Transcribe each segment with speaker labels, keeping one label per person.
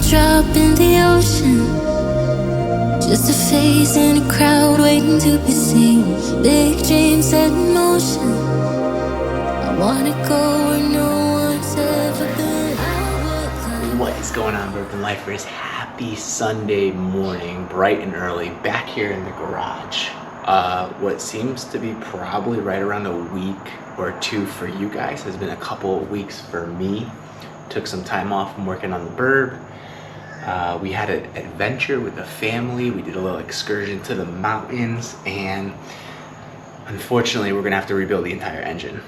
Speaker 1: drop in the ocean, just a face in a crowd waiting to be seen. Big dreams set in motion. I wanna go where no one's ever been.
Speaker 2: What is going on, Urban Lifers? Happy Sunday morning, bright and early, back here in the garage. What seems to be probably right around a week or two for you guys has been a couple of weeks for me. Took some time off from working on the burb. We had an adventure with the family. We did a little excursion to the mountains, and unfortunately we're gonna have to rebuild the entire engine.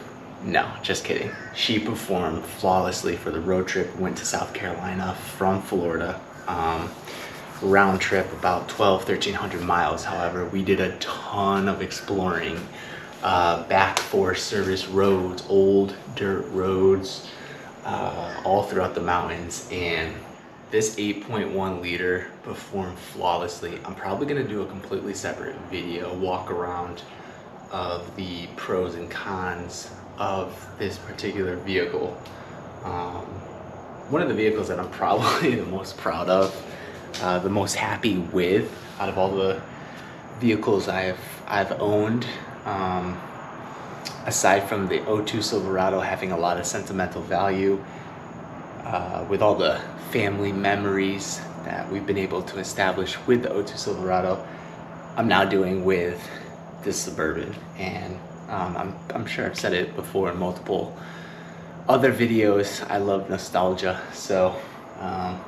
Speaker 2: No, just kidding. She performed flawlessly for the road trip. Went to South Carolina from Florida. Round trip about 1,300 miles. However, we did a ton of exploring, back Forest Service roads, old dirt roads, all throughout the mountains, and this 8.1 liter performed flawlessly. I'm probably gonna do a completely separate video walk around of the pros and cons of this particular vehicle. One of the vehicles that I'm probably the most proud of, the most happy with out of all the vehicles I've owned, aside from the 02 Silverado having a lot of sentimental value, with all the family memories that we've been able to establish with the 02 Silverado, I'm now doing with this Suburban. And I'm sure I've said it before in multiple other videos, I love nostalgia, so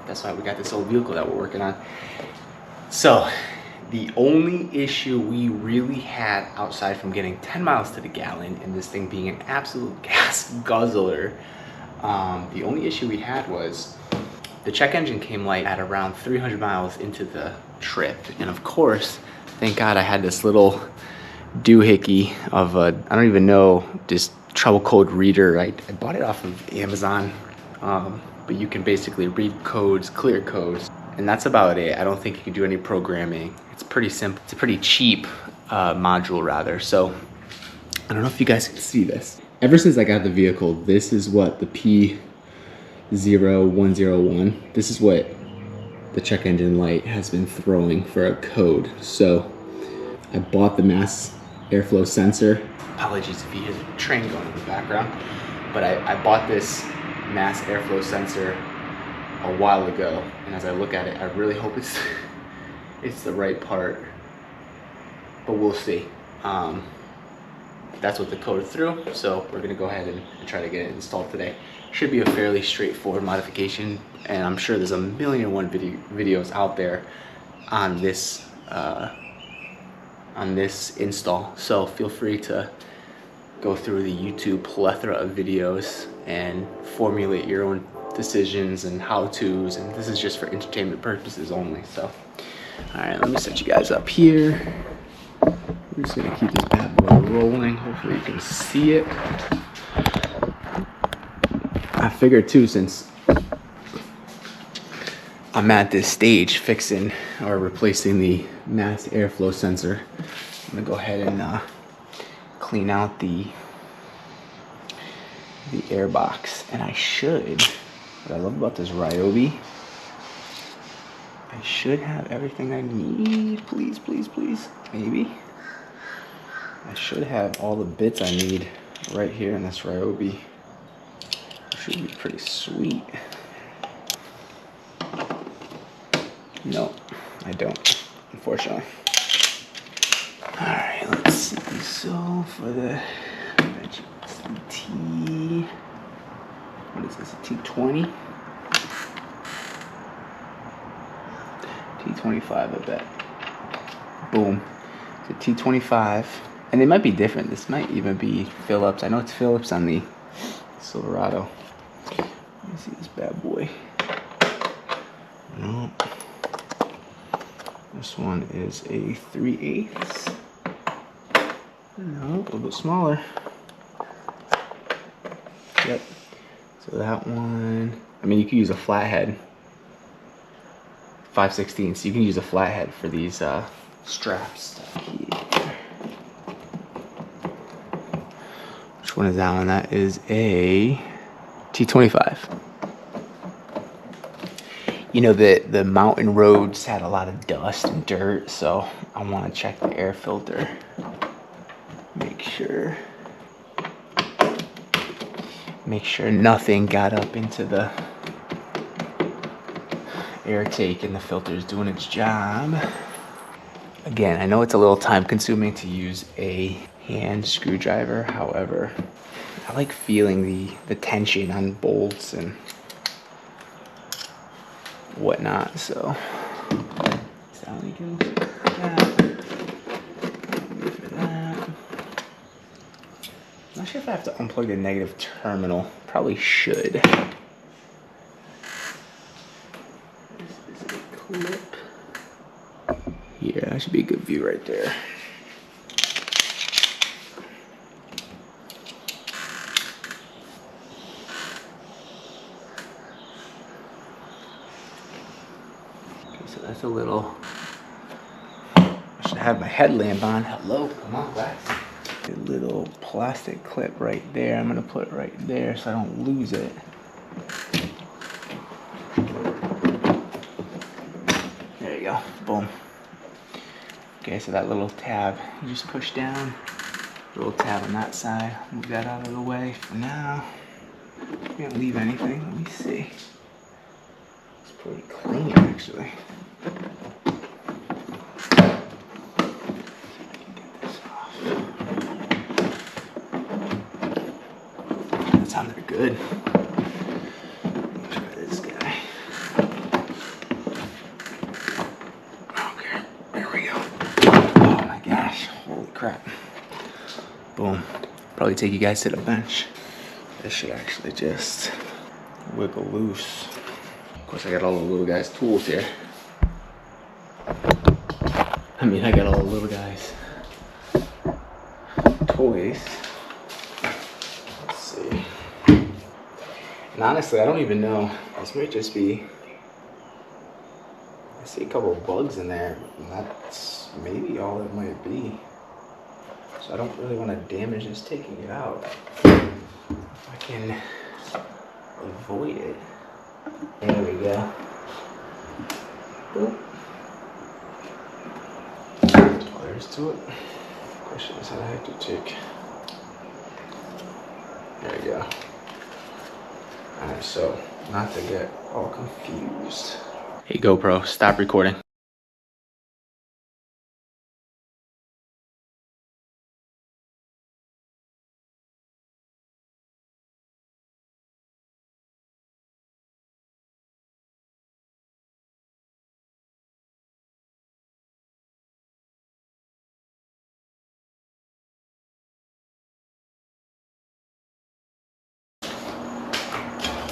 Speaker 2: that's why we got this old vehicle that we're working on. So the only issue we really had, outside from getting 10 miles to the gallon and this thing being an absolute gas guzzler, the only issue we had was the check engine came light at around 300 miles into the trip. And of course, thank God I had this little doohickey of a, I don't even know, this trouble code reader. I bought it off of Amazon, but you can basically read codes, clear codes, and that's about it. I don't think you can do any programming. It's pretty simple. It's a pretty cheap module rather. So I don't know if you guys can see this. Ever since I got the vehicle, this is what the P0101, this is what the check engine light has been throwing for a code. So I bought the mass airflow sensor. Apologies if you hear the train going in the background, but I bought this mass airflow sensor a while ago, and as I look at it, I really hope it's the right part, but we'll see. That's what the code threw, so we're gonna go ahead and try to get it installed today. Should be a fairly straightforward modification, and I'm sure there's a million and one videos out there on this install, so feel free to go through the YouTube plethora of videos and formulate your own decisions and how-tos, and this is just for entertainment purposes only. So all right, let me set you guys up here. We're just gonna keep this bad boy rolling. Hopefully you can see it. I figured too, since I'm at this stage fixing or replacing the mass airflow sensor, I'm gonna go ahead and clean out the air box. And I should, what I love about this Ryobi, I should have everything I need. Please, please, please, maybe. I should have all the bits I need right here in this Ryobi. It should be pretty sweet. No, I don't, unfortunately. All right, let's see. So for the T, what is this, a T20? T25, I bet. Boom. It's a T25, and they might be different. This might even be Phillips. I know it's Phillips on the Silverado. Let me see this bad boy. No. This one is a 3/8. No, a little bit smaller. Yep. So that one, I mean, you could use a flathead. 5/16, so you can use a flathead for these straps. Which one is that one? That is a T25. You know, the mountain roads had a lot of dust and dirt, so I want to check the air filter. Make sure nothing got up into the air take and the filter is doing its job. Again, I know it's a little time consuming to use a hand screwdriver. However, I like feeling the tension on bolts and whatnot, so we can fix that. For that. Not sure if I have to unplug the negative terminal. Probably should. This is a clip. Yeah, that should be a good view right there. Okay, so that's a little. I should have my headlamp on. Hello, come on, guys. A little plastic clip right there. I'm gonna put it right there so I don't lose it. There you go. Boom. Okay, so that little tab, you just push down. Little tab on that side. Move that out of the way for now. Can't leave anything. Let me see. It's pretty clean, actually. Sounded good. Try this guy. Okay, there we go. Oh my gosh, holy crap. Boom. Probably take you guys to the bench. This should actually just wiggle loose. Of course, I got all the little guys' tools here. I got all the little guys' toys. And honestly, I don't even know. This might just be. I see a couple of bugs in there, and that's maybe all it might be. So I don't really want to damage this taking it out. If I can avoid it. There we go. Boop. That's all there is to it. Question is how I have to take. There we go. Alright, so not to get all confused. Hey GoPro, stop recording.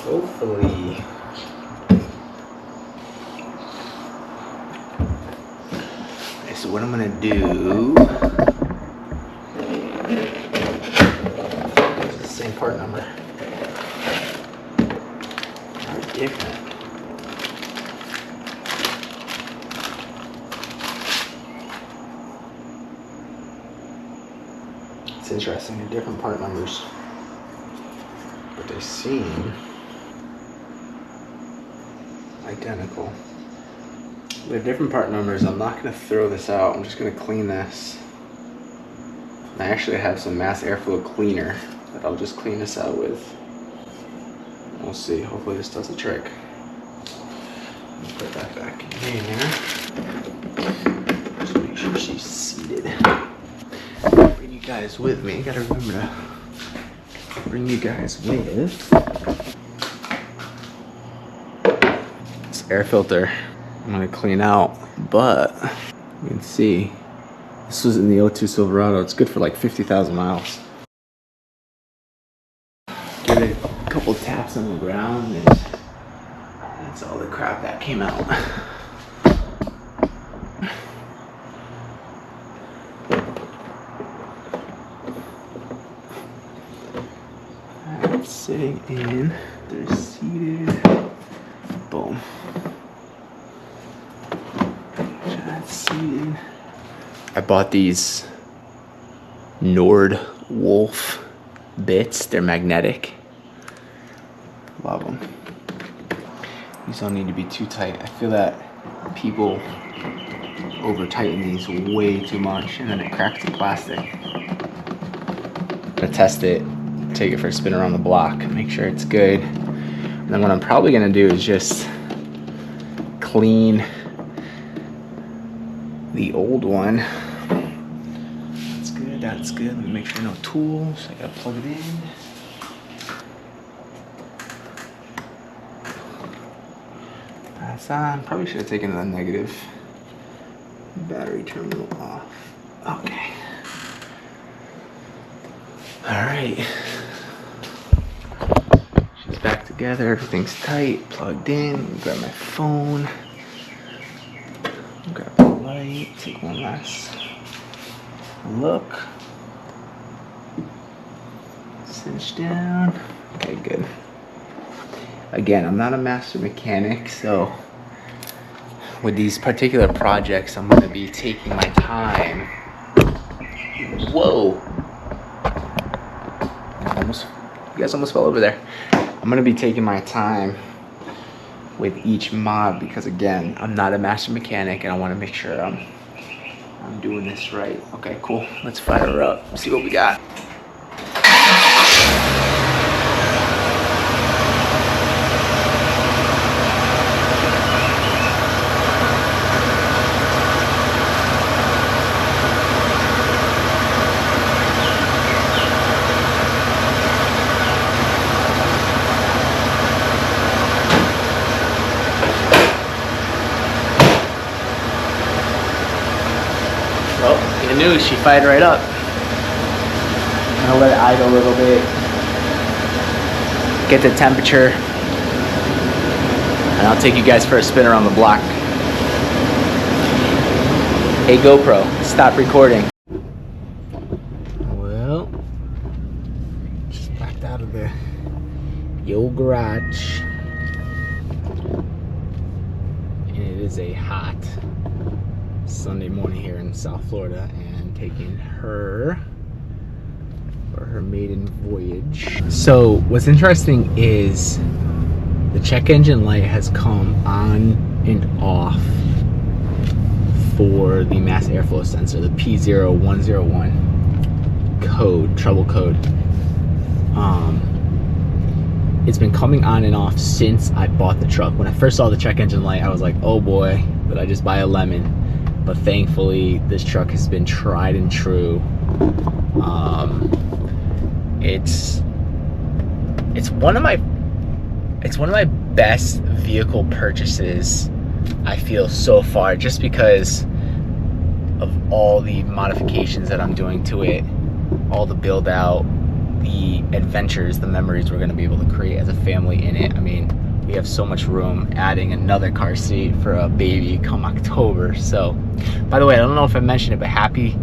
Speaker 2: Hopefully. Okay, so what I'm gonna do. It's the same part number. How different. It's interesting, they're different part numbers, but they seem identical. They're different part numbers. I'm not going to throw this out. I'm just going to clean this. I actually have some mass airflow cleaner that I'll just clean this out with. We'll see. Hopefully this does the trick. Put that back in here. Just make sure she's seated. Bring you guys with me. Gotta remember to bring you guys with. Air filter I'm gonna clean out, but you can see this was in the O2 Silverado. It's good for like 50,000 miles. Give it a couple taps on the ground and that's all the crap that came out. That's sitting in, they're seated, boom. I bought these Nord Wolf bits. They're magnetic. Love them. These don't need to be too tight. I feel that people over tighten these way too much and then it cracks the plastic. I'm gonna test it, take it for a spin around the block, make sure it's good. And then what I'm probably gonna do is just clean the old one. That's good, that's good. Let me make sure no tools. I gotta plug it in. That's on. Probably should have taken the negative battery terminal off. Okay. Alright. She's back together. Everything's tight. Plugged in. Grab my phone. Grab the light. Take one last look. Cinch down. Okay, good. Again, I'm not a master mechanic, so with these particular projects, I'm going to be taking my time. Whoa! You guys almost fell over there. I'm going to be taking my time with each mod because, again, I'm not a master mechanic and I want to make sure I'm doing this right. Okay, cool. Let's fire her up. See what we got. She fired right up. I'm gonna let it idle a little bit, get the temperature, and I'll take you guys for a spin around the block. Hey GoPro, stop recording. Well, just backed out of the old garage, and it is a hot Sunday morning here in South Florida, and taking her for her maiden voyage. So what's interesting is the check engine light has come on and off for the mass airflow sensor, the P0101 code, trouble code. It's been coming on and off since I bought the truck. When I first saw the check engine light, I was like, oh boy, did I just buy a lemon? But thankfully, this truck has been tried and true. It's one of my best vehicle purchases, I feel, so far, just because of all the modifications that I'm doing to it, all the build out, the adventures, the memories we're going to be able to create as a family in it. I mean, we have so much room, adding another car seat for a baby come October. So, by the way, I don't know if I mentioned it, but happy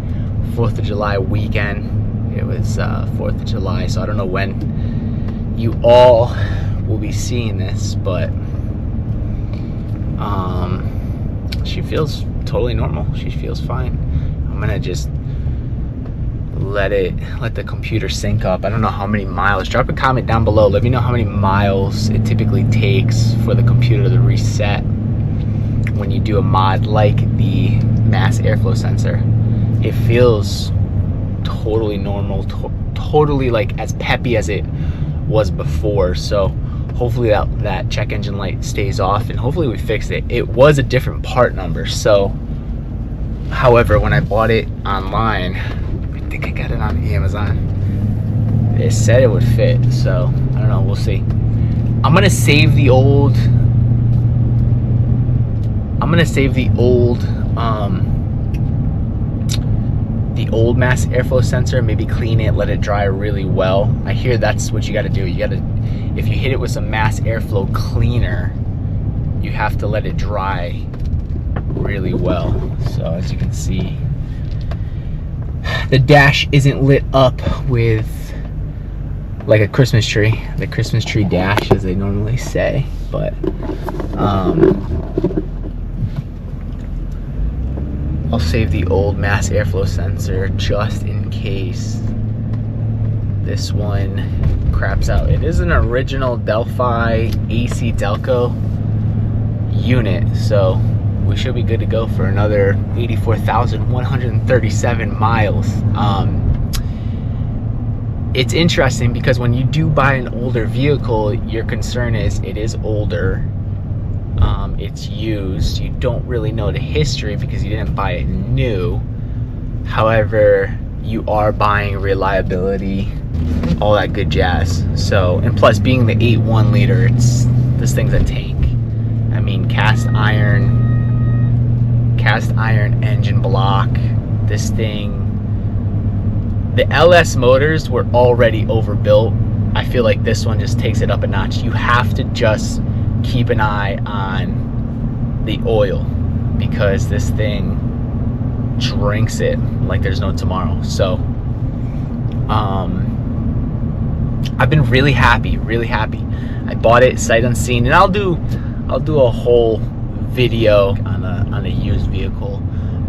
Speaker 2: 4th of July weekend. It was 4th of July, so I don't know when you all will be seeing this, but she feels totally normal. She feels fine. I'm gonna just let the computer sync up. I don't know how many miles. Drop a comment down below. Let me know how many miles it typically takes for the computer to reset when you do a mod like the mass airflow sensor. It feels totally normal, totally like as peppy as it was before. So hopefully that check engine light stays off, and hopefully we fixed it. It was a different part number. So, however, when I bought it online, I think I got it on Amazon, it said it would fit. So I don't know, we'll see. I'm gonna save the old mass airflow sensor, maybe clean it, let it dry really well. I hear that's what you got to do. If you hit it with some mass airflow cleaner, you have to let it dry really well. So as you can see, the dash isn't lit up with like a Christmas tree, the Christmas tree dash as they normally say, but I'll save the old mass airflow sensor just in case this one craps out. It is an original Delphi AC Delco unit, so we should be good to go for another 84,137 miles. It's interesting because when you do buy an older vehicle, your concern is it is older, it's used, you don't really know the history because you didn't buy it new. However, you are buying reliability, all that good jazz. So, and plus being the 8.1 liter, this thing's a tank. I mean, cast iron engine block. This thing, the LS motors were already overbuilt. I feel like this one just takes it up a notch. You have to just keep an eye on the oil because this thing drinks it like there's no tomorrow. So I've been really happy. I bought it sight unseen, and I'll do a whole video on a used vehicle,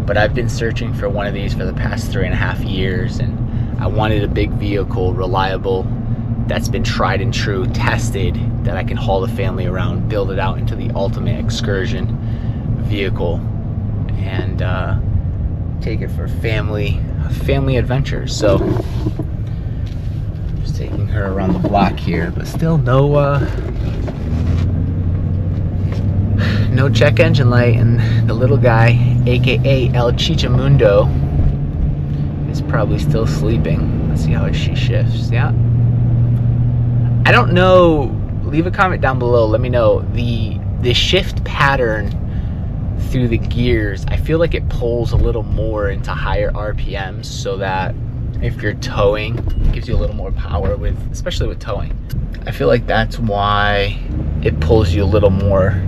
Speaker 2: but I've been searching for one of these for the past 3.5 years, and I wanted a big vehicle, reliable, that's been tried and true, tested, that I can haul the family around, build it out into the ultimate excursion vehicle, and take it for family adventures. So just taking her around the block here, but still no check engine light, and the little guy, aka El Chichamundo, is probably still sleeping. Let's see how she shifts. Yeah, I don't know, leave a comment down below, let me know the shift pattern through the gears. I feel like it pulls a little more into higher RPMs, so that if you're towing, it gives you a little more power, especially with towing. I feel like that's why it pulls you a little more.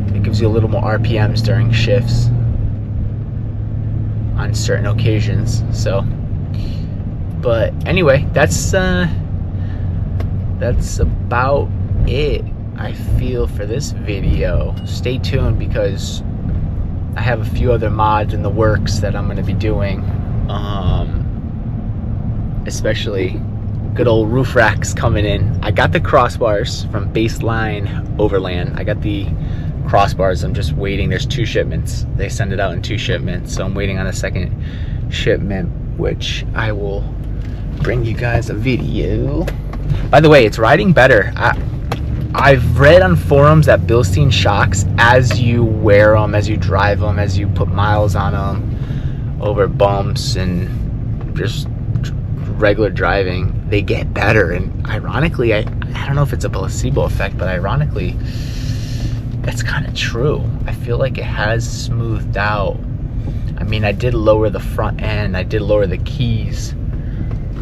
Speaker 2: It gives you a little more RPMs during shifts on certain occasions. So, but anyway, that's about it, I feel, for this video. Stay tuned because I have a few other mods in the works that I'm going to be doing, especially good old roof racks coming in. I got the crossbars from Baseline Overland. I got the crossbars. I'm just waiting. There's 2 shipments. They send it out in 2 shipments, so I'm waiting on a second shipment, which I will bring you guys a video. By the way, it's riding better. I've read on forums that Bilstein shocks, as you wear them, as you drive them, as you put miles on them over bumps and just regular driving, they get better. And ironically, I don't know if it's a placebo effect, but ironically, that's kind of true. I feel like it has smoothed out. I mean, I did lower the front end, I did lower the keys.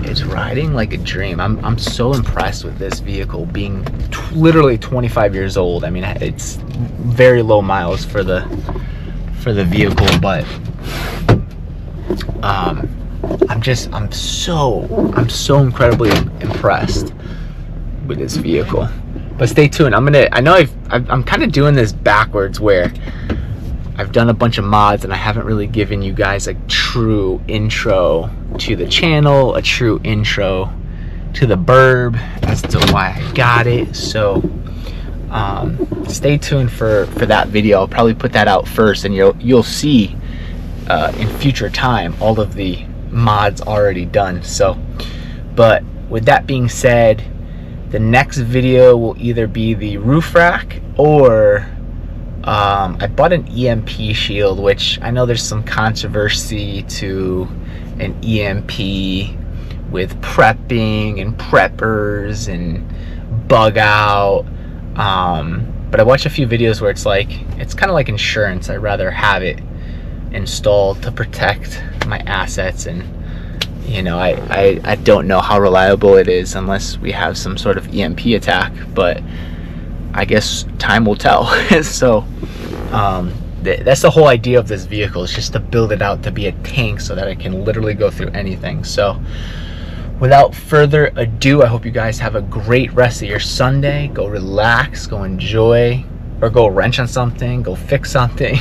Speaker 2: It's riding like a dream. I'm so impressed with this vehicle being literally 25 years old. I mean, it's very low miles for the vehicle, but I'm so incredibly impressed with this vehicle. But stay tuned. I'm kind of doing this backwards, where I've done a bunch of mods and I haven't really given you guys a true intro to the channel, a true intro to the Burb as to why I got it. So stay tuned for that video. I'll probably put that out first, and you'll see in future time all of the mods already done. So, but with that being said, the next video will either be the roof rack, or I bought an EMP shield, which I know there's some controversy to an EMP with prepping and preppers and bug out. But I watched a few videos where it's kind of like insurance. I'd rather have it installed to protect my assets, and you know, I don't know how reliable it is unless we have some sort of EMP attack, but I guess time will tell. So that's the whole idea of this vehicle, is just to build it out to be a tank so that it can literally go through anything. So without further ado, I hope you guys have a great rest of your Sunday. Go relax, go enjoy, or go wrench on something, go fix something.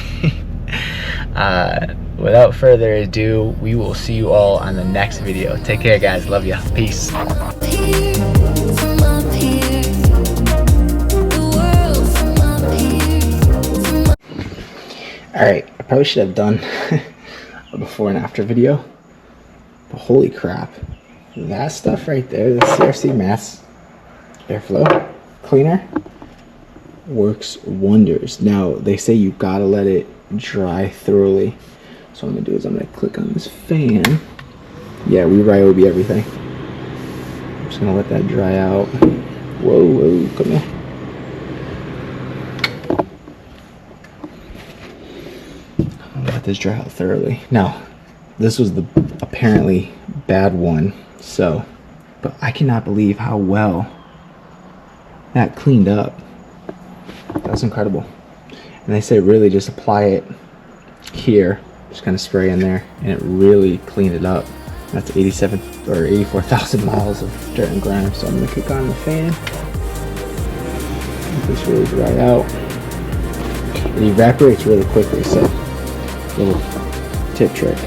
Speaker 2: Without further ado, we will see you all on the next video. Take care, guys. Love ya. Peace.
Speaker 1: From up here, the world from up here, from
Speaker 2: Alright, I probably should have done a before and after video. But holy crap. That stuff right there, the CRC Mass Airflow Cleaner, works wonders. Now, they say you gotta let it dry thoroughly. So what I'm gonna do is I'm gonna click on this fan. Yeah, we Ryobi everything. I'm just gonna let that dry out. Whoa, whoa, come here. I'm gonna let this dry out thoroughly. Now, this was the apparently bad one, so, but I cannot believe how well that cleaned up. That's incredible. And they say really just apply it here, just kind of spray in there, and it really cleaned it up. That's 87 or 84,000 miles of dirt and grime. So I'm gonna kick on the fan. Let this really dry out. It evaporates really quickly, so little tip trick.